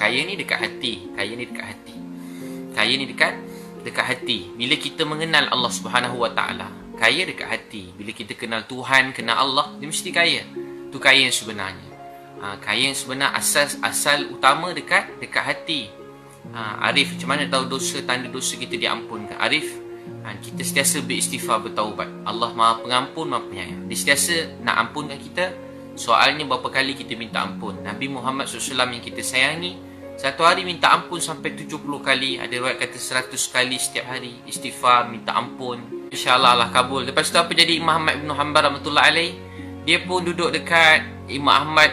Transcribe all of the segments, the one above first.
Kaya ni dekat hati. Kaya ni dekat hati. Kaya ni dekat hati. Bila kita mengenal Allah Subhanahu Wa Taala, kaya dekat hati. Bila kita kenal Tuhan, kenal Allah, dia mesti kaya. Tu kaya yang sebenarnya. Kaya yang sebenar, asal utama dekat hati. Arif, macam mana tahu dosa, tanda dosa kita diampunkan? Arif, kita sentiasa beristighfar, bertaubat. Allah Maha Pengampun, Maha Penyayang. Dia sentiasa nak ampunkan kita. Soalnya berapa kali kita minta ampun. Nabi Muhammad SAW yang kita sayangi, satu hari minta ampun sampai 70 kali. Ada riwayat kata 100 kali setiap hari istighfar, minta ampun. InsyaAllah Allah kabul. Lepas tu apa jadi Imam Ahmad bin Hanbal rahmatullah alaih? Dia pun duduk dekat Imam Ahmad.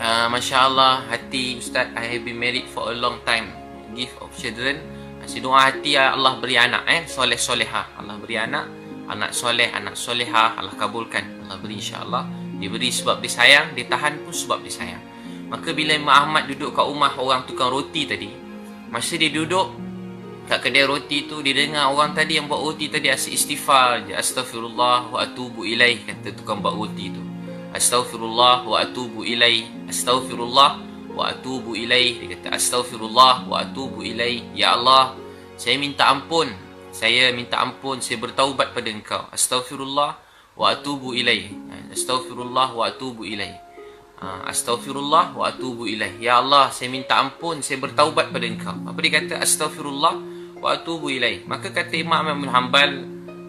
Masya Allah, hati Ustaz, I have been married for a long time. Gift of children. Asyik doa hati Allah beri anak, soleh-solehah. Allah beri anak soleh, anak solehah. Allah kabulkan. Allah beri insya-Allah. Dia beri sebab dia sayang, dia tahan pun sebab dia sayang. Maka bila Imam Ahmad duduk kat rumah orang tukang roti tadi, masa dia duduk kat kedai roti tu, dia dengar orang tadi yang buat roti tadi asyik istighfar je. Astaghfirullah wa atubu ilaih, kata tukang buat roti tu. Astaghfirullah wa atubu ilaih. Astaghfirullah wa atubu ilaih. Dia kata astaghfirullah wa atubu ilaih. Ya Allah, saya minta ampun. Saya minta ampun, saya bertaubat pada Engkau. Astaghfirullah wa atubu ilaih. Astaghfirullah wa atubu ilaih. Astaghfirullah wa atubu ilaih. Ya Allah, saya minta ampun, saya bertaubat pada Engkau. Apa dia kata? Astaghfirullah wa atubu ilaih. Maka kata Imam Ahmad bin Hanbal,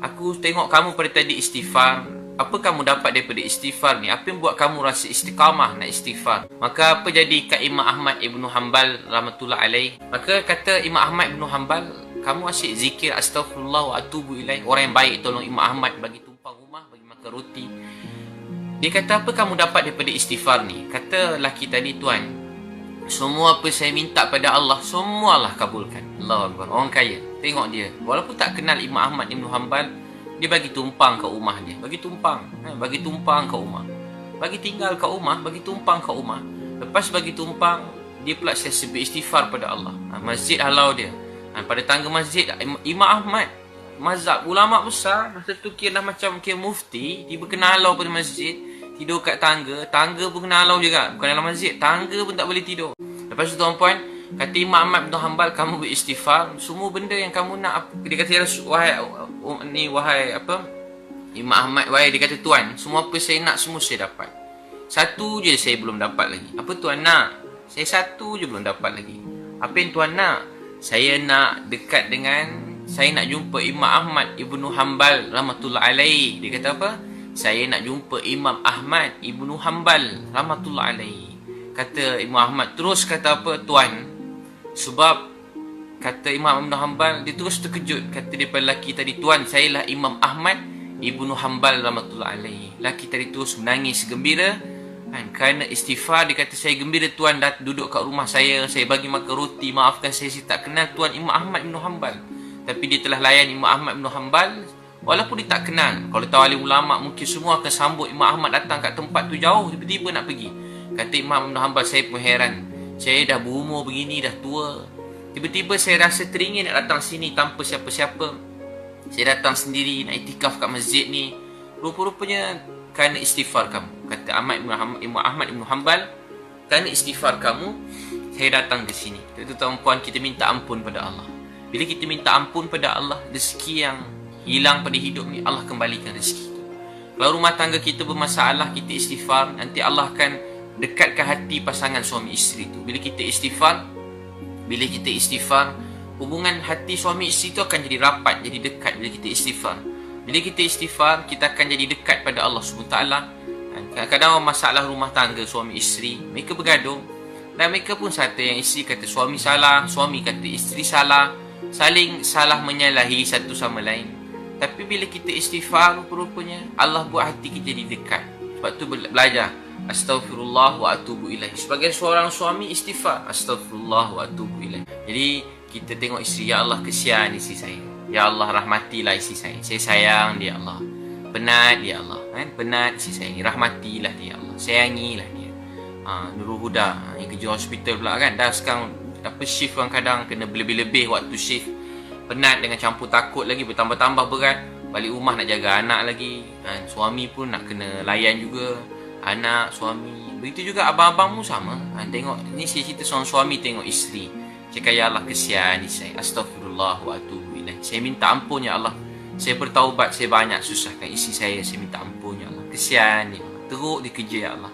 aku tengok kamu pada tadi istighfar. Apa kamu dapat daripada istighfar ni? Apa yang buat kamu rasa istiqamah nak istighfar? Maka apa jadi kat Imam Ahmad Ibn Hanbal rahmatullah alaih? Maka kata Imam Ahmad Ibn Hanbal, kamu asyik zikir astaghfirullah wa atubu ilaih. Orang yang baik tolong Imam Ahmad bagi tumpang rumah, bagi makan roti. Dia kata, apa kamu dapat daripada istighfar ni? Kata lelaki tadi, tuan, semua apa saya minta pada Allah, semua Allah kabulkan. Allahu Akbar. Orang kaya, tengok dia, walaupun tak kenal Imam Ahmad Ibn Hanbal, dia bagi tumpang ke rumah dia. Bagi tumpang ke rumah. Bagi tinggal ke rumah, bagi tumpang ke rumah. Lepas bagi tumpang, dia pula sentiasa beristighfar pada Allah. Masjid halau dia. Pada tangga masjid, Imam Ahmad, mazhab ulama besar, masa tu kira dah macam kira mufti, tiba kena halau pada masjid, tidur kat tangga pun kena halau juga. Bukan dalam masjid, tangga pun tak boleh tidur. Lepas tu tuan-puan, kata Imam Ahmad bin Hanbal, kamu beristighfar, semua benda yang kamu nak, dia kata, wahai Imam Ahmad, wahai, dia kata, tuan, semua apa saya nak, semua saya dapat. Satu je saya belum dapat lagi. Apa tuan nak? Saya satu je belum dapat lagi. Apa yang tuan nak? Saya nak dekat dengan, saya nak jumpa Imam Ahmad Ibnu Hanbal rahmatullah alaih. Dia kata apa? Saya nak jumpa Imam Ahmad Ibnu Hanbal rahmatullah alaih. Kata Imam Ahmad, terus kata apa? Tuan, sebab kata Imam Ibn Hanbal, dia terus terkejut. Kata dia pada lelaki tadi, tuan, sayalah Imam Ahmad Ibnu Hanbal rahmatullah alaih. Lelaki tadi terus menangis gembira. Kerana istighfar, dia kata, saya gembira tuan dah duduk kat rumah saya bagi makan roti. Maafkan saya tak kenal tuan Imam Ahmad Ibn Hanbal. Tapi dia telah layan Imam Ahmad Ibn Hanbal walaupun dia tak kenal. Kalau tahu alim ulama, mungkin semua akan sambut Imam Ahmad datang kat tempat tu jauh, tiba-tiba nak pergi. Kata Imam Ibn Hanbal, saya pun heran. Saya dah berumur begini, dah tua, tiba-tiba saya rasa teringin nak datang sini tanpa siapa-siapa. Saya datang sendiri nak iktikaf kat masjid ni. Rupa-rupanya kerana istighfar kamu. Kata Imam Ahmad Ibn Hanbal, kerana istighfar kamu, saya datang ke sini. Itu tuan-puan, kita minta ampun pada Allah. Bila kita minta ampun pada Allah, rezeki yang hilang pada hidup ni, Allah kembalikan rezeki itu. Kalau rumah tangga kita bermasalah, kita istighfar, nanti Allah akan dekatkan hati pasangan suami isteri tu. Bila kita istighfar, hubungan hati suami isteri tu akan jadi rapat, jadi dekat bila kita istighfar. Bila kita istighfar, kita akan jadi dekat pada Allah SWT. Kadang-kadang masalah rumah tangga suami isteri, mereka bergaduh, dan mereka pun satu yang isteri kata suami salah, suami kata isteri salah, saling salah menyalahi satu sama lain. Tapi bila kita istighfar, rupanya Allah buat hati kita jadi dekat. Sebab tu belajar astaghfirullah wa atubu ilaih. Sebagai seorang suami, istighfar astaghfirullah wa atubu ilaih. Jadi kita tengok isteri, ya Allah, kesian isteri saya, ya Allah, rahmatilah isteri saya, saya sayang dia, Allah. Penat dia, Allah, penat isteri saya ni, rahmatilah dia, Allah, sayangilah dia. Nurul Huda yang kerja hospital pula kan, dah sekarang shift kadang-kadang kena lebih-lebih waktu shift, penat dengan campur takut lagi, bertambah-tambah berat. Balik rumah nak jaga anak lagi, suami pun nak kena layan juga. anak, suami. Begitu juga abang-abangmu sama. Tengok, ni saya cerita seorang suami tengok isteri. Cakap, ya Allah kesian saya. Astaghfirullah wa atubu ilaih. Saya minta ampun ya Allah. Saya bertaubat, saya banyak susahkan isteri saya minta ampun ya Allah. Kesian ya Allah. Teruk dia kerja ya Allah.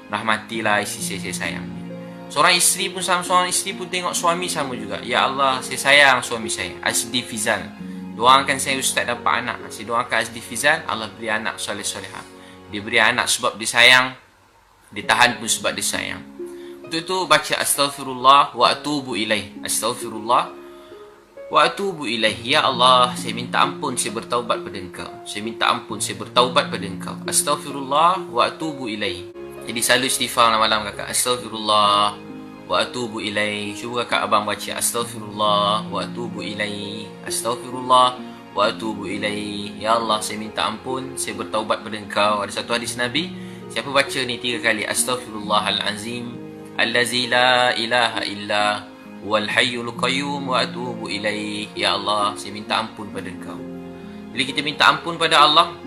Rahmatilah isteri saya sayang dia. Seorang isteri pun sama, seorang isteri pun tengok suami sama juga. Ya Allah, saya sayang suami saya. Azdi Fizal. Doakan saya ustaz dapat anak. Saya doakan Azdi Fizal, Allah beri anak soleh-solehah. Dia beri anak sebab dia sayang. Dia tahan pun sebab dia sayang. Untuk itu baca astaghfirullah wa atubu ilaih. Astaghfirullah wa atubu ilaih. Ya Allah, saya minta ampun, saya bertaubat pada Engkau. Saya minta ampun, saya bertaubat pada Engkau. Astaghfirullah wa atubu ilaih. Jadi selalu istighfar malam kakak. Astaghfirullah wa atubu ilaih. Cuba kakak abang baca astaghfirullah wa atubu ilaih. Astaghfirullah wa atubu ilaih. Ya Allah, saya minta ampun, saya bertaubat pada Engkau. Ada satu hadis Nabi, siapa baca ni 3 kali, astaghfirullahalazim allazi la ilaha illa wal hayyul qayyum wa atubu ilaih. Ya Allah, saya minta ampun pada Engkau. Bila kita minta ampun pada Allah,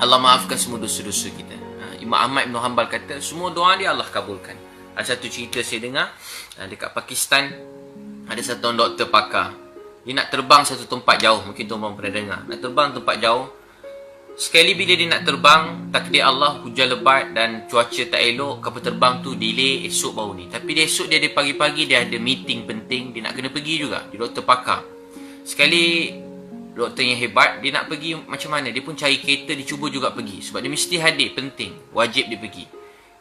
Allah maafkan semua dosa-dosa kita. Imam Ahmad bin Hanbal kata, semua doa dia Allah kabulkan. Ada satu cerita saya dengar, dekat Pakistan ada satu doktor pakar. Dia nak terbang satu tempat jauh, mungkin tuan-tuan pernah dengar. Nak terbang tempat jauh. Sekali bila dia nak terbang, takdir Allah hujan lebat dan cuaca tak elok, kapal terbang tu delay, esok baru ni. Tapi dia esok dia ada pagi-pagi, dia ada meeting penting, dia nak kena pergi juga. Dia doktor pakar. Sekali doktor yang hebat, dia nak pergi macam mana? Dia pun cari kereta, dia cuba juga pergi. Sebab dia mesti hadir, penting, wajib dia pergi.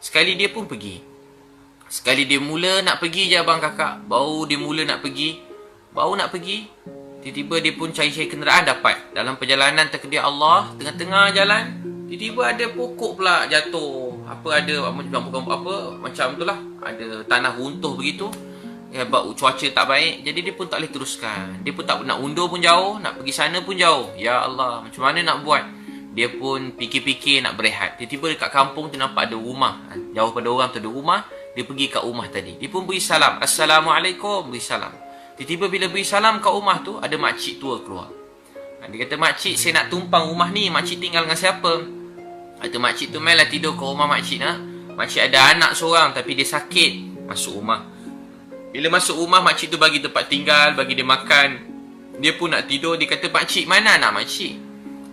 Sekali dia pun pergi. Sekali dia mula nak pergi je abang kakak, baru dia mula nak pergi, tiba-tiba dia pun cari-cari kenderaan dapat. Dalam perjalanan takdir Allah, tengah-tengah jalan, tiba-tiba ada pokok pula jatuh. Macam tu lah. Ada tanah runtuh begitu. Ya, cuaca tak baik, jadi dia pun tak boleh teruskan. Dia pun tak nak undur pun jauh, nak pergi sana pun jauh. Ya Allah, macam mana nak buat? Dia pun fikir-fikir nak berehat. Tiba-tiba dekat kampung tu nampak ada rumah. Jauh pada orang tu ada rumah. Dia pergi kat rumah tadi. Dia pun beri salam. Assalamualaikum, beri salam. Tiba-tiba bila beri salam kat rumah tu, ada makcik tua keluar. Dia kata, makcik, saya nak tumpang rumah ni. Makcik tinggal dengan siapa? Kata makcik tu, mainlah tidur ke rumah makcik nak. Makcik ada anak seorang tapi dia sakit. Masuk rumah. Bila masuk rumah, makcik tu bagi tempat tinggal, bagi dia makan. Dia pun nak tidur. Dia kata, makcik, mana anak makcik?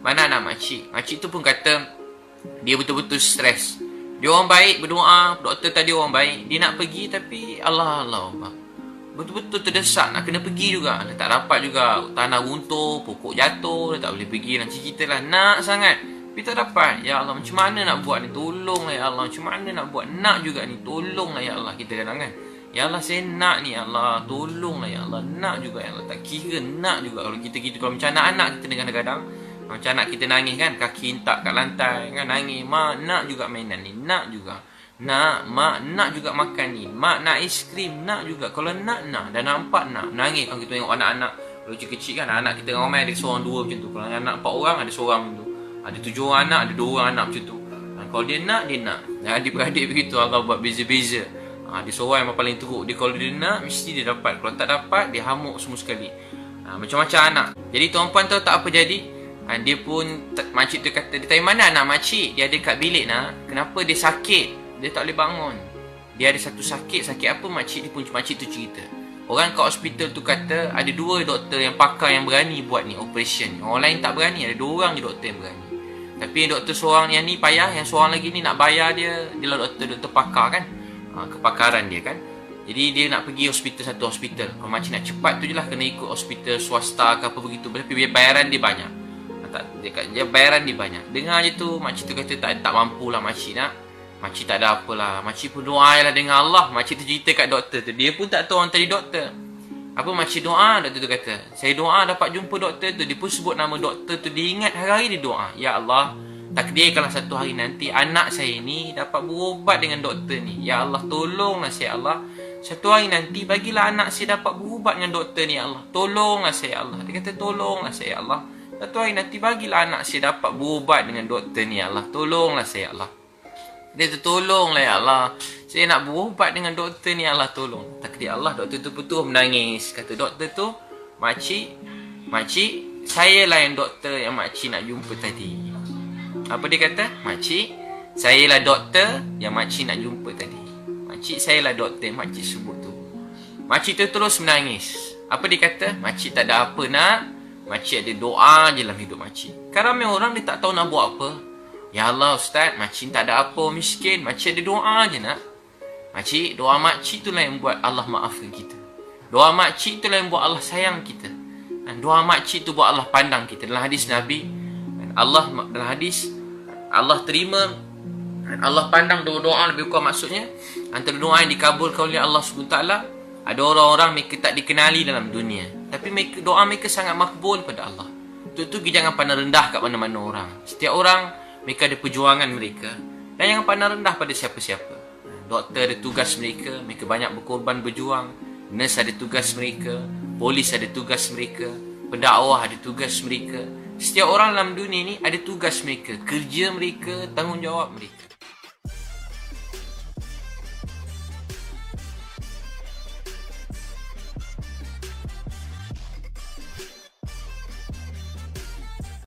Mana anak makcik? Makcik tu pun kata, dia betul-betul stres. Dia orang baik, berdoa. Doktor tadi orang baik. Dia nak pergi tapi Allah betul-betul terdesak. Nak kena pergi juga. Dia tak dapat juga. Tanah runtuh, pokok jatuh. Dia tak boleh pergi. Nanti cerita lah. Nak sangat. Tapi tak dapat. Ya Allah, macam mana nak buat ni? Tolonglah ya Allah. Macam mana nak buat? Nak juga ni. Tolonglah ya Allah. Kita kadang kan. Ya Allah, saya nak ni ya Allah. Tolonglah ya Allah. Nak juga ya Allah. Tak kira nak juga. Kalau kita kalau macam anak-anak kita kadang-kadang. Macam anak kita nangis kan. Kaki hentak kat lantai kan. Nangis. Mak nak juga mainan ni. Nak juga. Mak nak juga makan ni. Mak nak aiskrim. Nak juga. Kalau nak. Dah nampak nak. Nangis. Kalau kita tengok anak-anak. Kalau kecil-kecil kan. Anak kita ramai ada seorang dua macam tu. Kalau anak 4 orang ada seorang macam tu. Ada 7 orang anak. Ada 2 orang anak macam tu. Kalau dia nak, dia nak. Adik-beradik begitu. Allah buat beza-beza. Dia seorang yang paling teruk. Dia kalau dia nak, mesti dia dapat. Kalau tak dapat, dia hamuk semua sekali. Macam-macam anak. Jadi tuan-puan tahu tak apa jadi? Dia pun, makcik tu kata, dia tanya mana anak makcik? Dia ada kat bilik nak. Kenapa dia sakit? Dia tak boleh bangun. Dia ada satu sakit. Sakit apa makcik tu cerita. Orang kat hospital tu kata, ada 2 doktor yang pakar yang berani buat ni, operation. Orang lain tak berani. Ada 2 orang je doktor yang berani. Tapi doktor seorang yang ni payah. Yang seorang lagi ni nak bayar dia. Dia lah doktor pakar kan. Kepakaran dia kan. Jadi dia nak pergi satu hospital. Kalau makcik nak cepat tu je lah, kena ikut hospital swasta ke apa begitu. Tapi bayaran dia banyak. Dia bayaran dia banyak. Dengar je tu, makcik tu kata tak mampu lah makcik nak. Makcik tak ada apalah. Makcik pun doa lah dengan Allah. Makcik tu cerita kat doktor tu. Dia pun tak tahu orang tadi doktor. Apa makcik doa? Doktor tu kata, saya doa dapat jumpa doktor tu. Dia pun sebut nama doktor tu. Dia ingat hari-hari dia doa. Ya Allah, takdirkanlah satu hari nanti anak saya ni dapat berubat dengan doktor ni. Ya Allah, tolonglah saya Allah. Satu hari nanti bagilah anak saya dapat berubat dengan doktor ni ya Allah. Tolonglah saya Allah. Dia kata tolonglah saya Allah. Satu hari nanti bagilah anak saya dapat berubat dengan doktor ni ya Allah. Tolonglah saya Allah. Dia kata tolonglah ya Allah. Saya nak berubat dengan doktor ni ya Allah, tolong. Takdir Allah, doktor tu betul menangis. Kata doktor tu, makcik, saya lah yang doktor yang makcik nak jumpa tadi. Apa dia kata? Makcik, Saya lah doktor yang makcik nak jumpa tadi. Makcik saya lah doktor yang makcik sebut tu. Makcik tu terus menangis. Apa dia kata? Makcik tak ada apa nak. Makcik ada doa je dalam hidup makcik. Kan ramai orang dia tak tahu nak buat apa. Ya Allah Ustaz, makcik tak ada apa, miskin. Makcik ada doa je nak. Makcik, doa makcik tu lah yang buat Allah maafkan kita. Doa makcik tu lah yang buat Allah sayang kita. Dan doa makcik tu buat Allah pandang kita. Dalam hadis Nabi, dalam hadis, Allah terima, Allah pandang doa-doa, lebih kurang maksudnya antara doa yang dikabulkan oleh Allah SWT. Ada orang-orang mereka tak dikenali dalam dunia, tapi mereka, doa mereka sangat makbul pada Allah. Itu jangan pandang rendah kat mana-mana orang. Setiap orang mereka ada perjuangan mereka. Dan jangan pandang rendah pada siapa-siapa. Doktor ada tugas mereka, mereka banyak berkorban berjuang. Nurse ada tugas mereka, polis ada tugas mereka, pendakwah ada tugas mereka. Setiap orang dalam dunia ni ada tugas mereka, kerja mereka, tanggungjawab mereka.